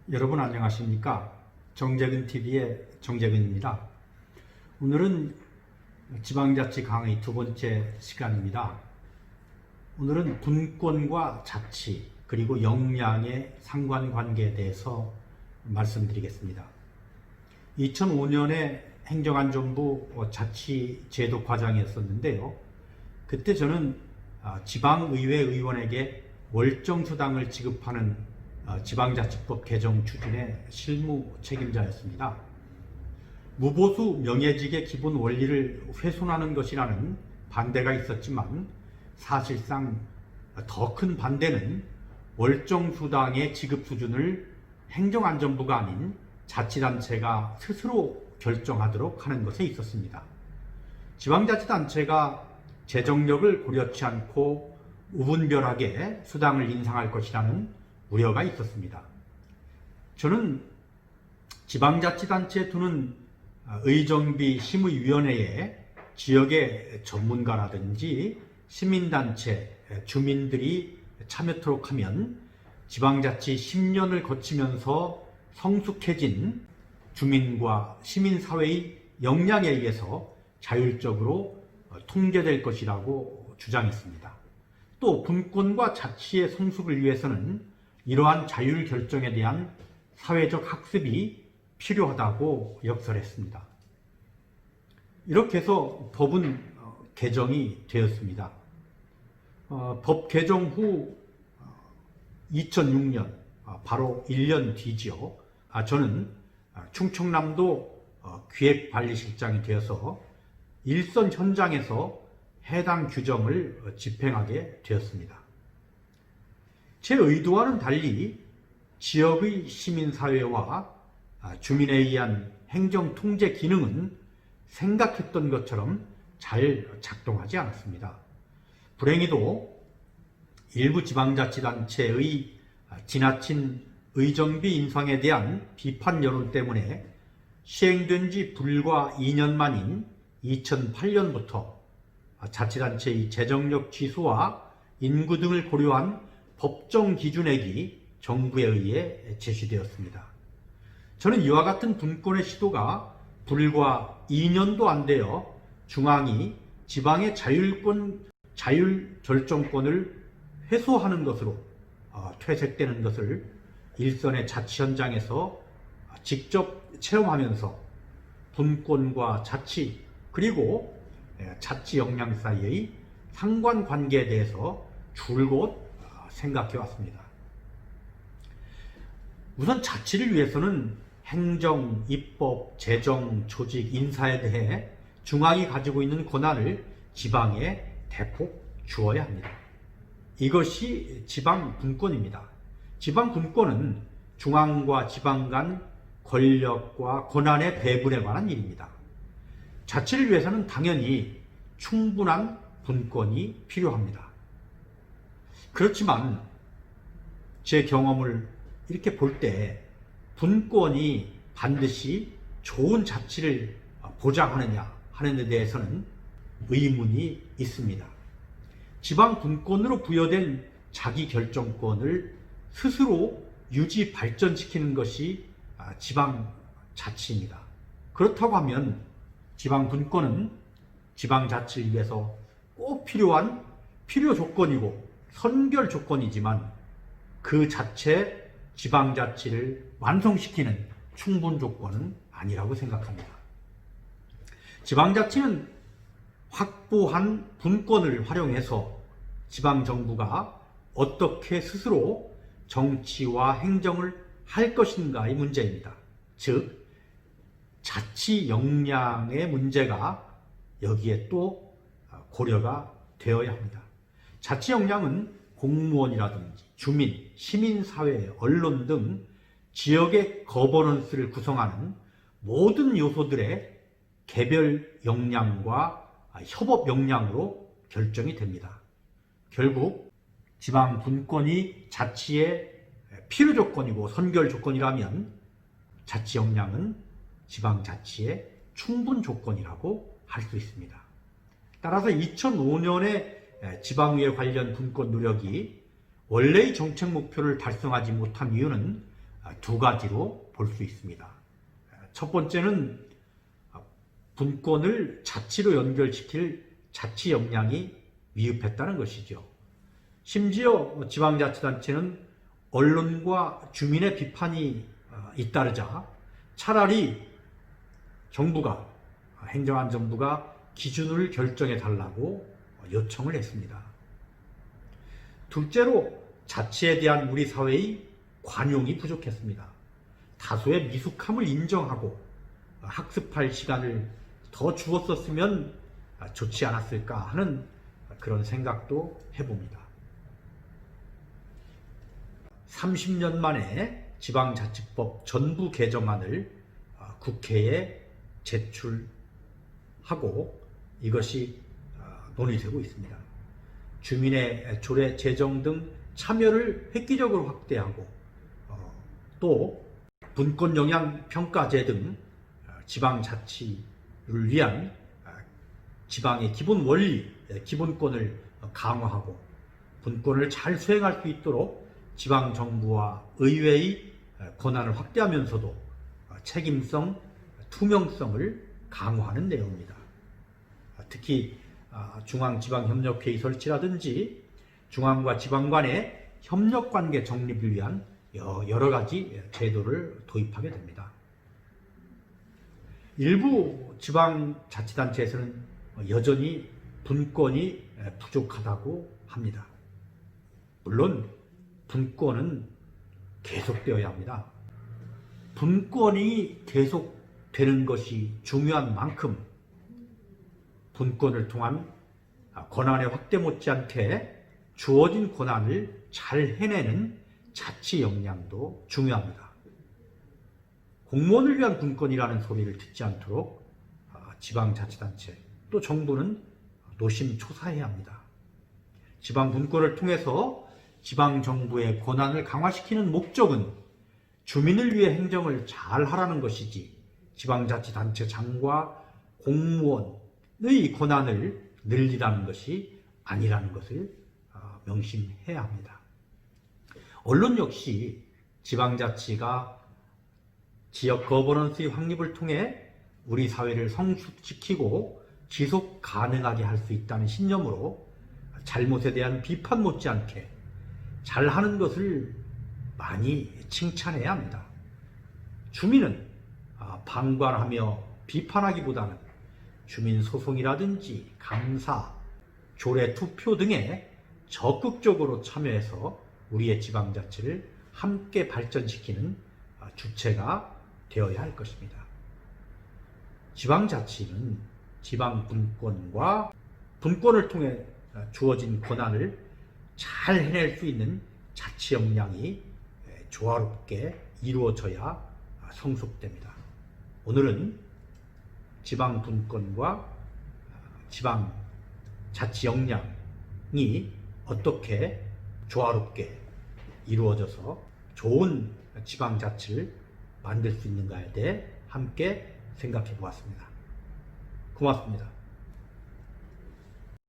여러분 안녕하십니까? 정재근TV의 정재근입니다. 오늘은 지방자치 강의 두 번째 시간입니다. 오늘은 분권과 자치 그리고 역량의 상관관계에 대해서 말씀드리겠습니다. 2005년에 행정안전부 자치제도 과장이었었는데요. 그때 저는 지방의회 의원에게 월정수당을 지급하는 지방자치법 개정 추진의 실무 책임자였습니다. 무보수 명예직의 기본 원리를 훼손하는 것이라는 반대가 있었지만 사실상 더 큰 반대는 월정수당의 지급 수준을 행정안전부가 아닌 자치단체가 스스로 결정하도록 하는 것에 있었습니다. 지방자치단체가 재정력을 고려치 않고 우분별하게 수당을 인상할 것이라는 우려가 있었습니다. 저는 지방자치단체에 두는 의정비 심의위원회에 지역의 전문가라든지 시민단체, 주민들이 참여토록 하면 지방자치 10년을 거치면서 성숙해진 주민과 시민사회의 역량에 의해서 자율적으로 통제될 것이라고 주장했습니다. 또 분권과 자치의 성숙을 위해서는 이러한 자율결정에 대한 사회적 학습이 필요하다고 역설했습니다. 이렇게 해서 법은 개정이 되었습니다. 법 개정 후 2006년, 바로 1년 뒤지요. 저는 충청남도 기획관리실장이 되어서 일선 현장에서 해당 규정을 집행하게 되었습니다. 제 의도와는 달리 지역의 시민사회와 주민에 의한 행정통제 기능은 생각했던 것처럼 잘 작동하지 않았습니다. 불행히도 일부 지방자치단체의 지나친 의정비 인상에 대한 비판 여론 때문에 시행된 지 불과 2년 만인 2008년부터 자치단체의 재정력 지수와 인구 등을 고려한 법정 기준액이 정부에 의해 제시되었습니다. 저는 이와 같은 분권의 시도가 불과 2년도 안 되어 중앙이 지방의 자율결정권을 회수하는 것으로 퇴색되는 것을 일선의 자치 현장에서 직접 체험하면서 분권과 자치 그리고 자치 역량 사이의 상관관계에 대해서 줄곧 생각해 왔습니다. 우선 자치를 위해서는 행정, 입법, 재정, 조직, 인사에 대해 중앙이 가지고 있는 권한을 지방에 대폭 주어야 합니다. 이것이 지방 분권입니다. 지방 분권은 중앙과 지방 간 권력과 권한의 배분에 관한 일입니다. 자치를 위해서는 당연히 충분한 분권이 필요합니다. 그렇지만 제 경험을 이렇게 볼 때 분권이 반드시 좋은 자치를 보장하느냐 하는 데 대해서는 의문이 있습니다. 지방 분권으로 부여된 자기결정권을 스스로 유지 발전시키는 것이 지방 자치입니다. 그렇다고 하면 지방 분권은 지방 자치를 위해서 꼭 필요한 필요 조건이고 선결 조건이지만 그 자체 지방자치를 완성시키는 충분 조건은 아니라고 생각합니다. 지방자치는 확보한 분권을 활용해서 지방정부가 어떻게 스스로 정치와 행정을 할 것인가의 문제입니다. 즉, 자치 역량의 문제가 여기에 또 고려가 되어야 합니다. 자치 역량은 공무원이라든지 주민, 시민사회, 언론 등 지역의 거버넌스를 구성하는 모든 요소들의 개별 역량과 협업 역량으로 결정이 됩니다. 결국 지방 분권이 자치의 필요 조건이고 선결 조건이라면 자치 역량은 지방 자치의 충분 조건이라고 할 수 있습니다. 따라서 2005년에 지방의회 관련 분권 노력이 원래의 정책 목표를 달성하지 못한 이유는 두 가지로 볼 수 있습니다. 첫 번째는 분권을 자치로 연결시킬 자치 역량이 미흡했다는 것이죠. 심지어 지방자치단체는 언론과 주민의 비판이 잇따르자 차라리 행정안전부가 기준을 결정해 달라고 요청을 했습니다. 둘째로 자치에 대한 우리 사회의 관용이 부족했습니다. 다소의 미숙함을 인정하고 학습할 시간을 더 주었었으면 좋지 않았을까 하는 그런 생각도 해봅니다. 30년 만에 지방자치법 전부 개정안을 국회에 제출하고 이것이 논의되고 있습니다. 주민의 조례 제정 등 참여를 획기적으로 확대하고 또 분권 영향 평가제 등 지방자치를 위한 지방의 기본 원리, 기본권을 강화하고 분권을 잘 수행할 수 있도록 지방정부와 의회의 권한을 확대하면서도 책임성, 투명성을 강화하는 내용입니다. 특히 중앙지방협력회의 설치라든지 중앙과 지방 간의 협력관계 정립을 위한 여러 가지 제도를 도입하게 됩니다. 일부 지방자치단체에서는 여전히 분권이 부족하다고 합니다. 물론 분권은 계속되어야 합니다. 분권이 계속되는 것이 중요한 만큼 분권을 통한 권한의 확대 못지않게 주어진 권한을 잘 해내는 자치 역량도 중요합니다. 공무원을 위한 분권이라는 소리를 듣지 않도록 지방자치단체 또 정부는 노심초사해야 합니다. 지방 분권을 통해서 지방정부의 권한을 강화시키는 목적은 주민을 위해 행정을 잘 하라는 것이지 지방자치단체장과 공무원의 권한을 늘리라는 것이 아니라는 것을 명심해야 합니다. 언론 역시 지방자치가 지역 거버넌스의 확립을 통해 우리 사회를 성숙시키고 지속 가능하게 할 수 있다는 신념으로 잘못에 대한 비판 못지않게 잘하는 것을 많이 칭찬해야 합니다. 주민은 방관하며 비판하기보다는 주민소송이라든지 감사, 조례 투표 등에 적극적으로 참여해서 우리의 지방자치를 함께 발전시키는 주체가 되어야 할 것입니다. 지방자치는 지방분권과 분권을 통해 주어진 권한을 잘 해낼 수 있는 자치 역량이 조화롭게 이루어져야 성숙됩니다. 오늘은 지방분권과 지방자치 역량이 어떻게 조화롭게 이루어져서 좋은 지방자치를 만들 수 있는가에 대해 함께 생각해 보았습니다. 고맙습니다.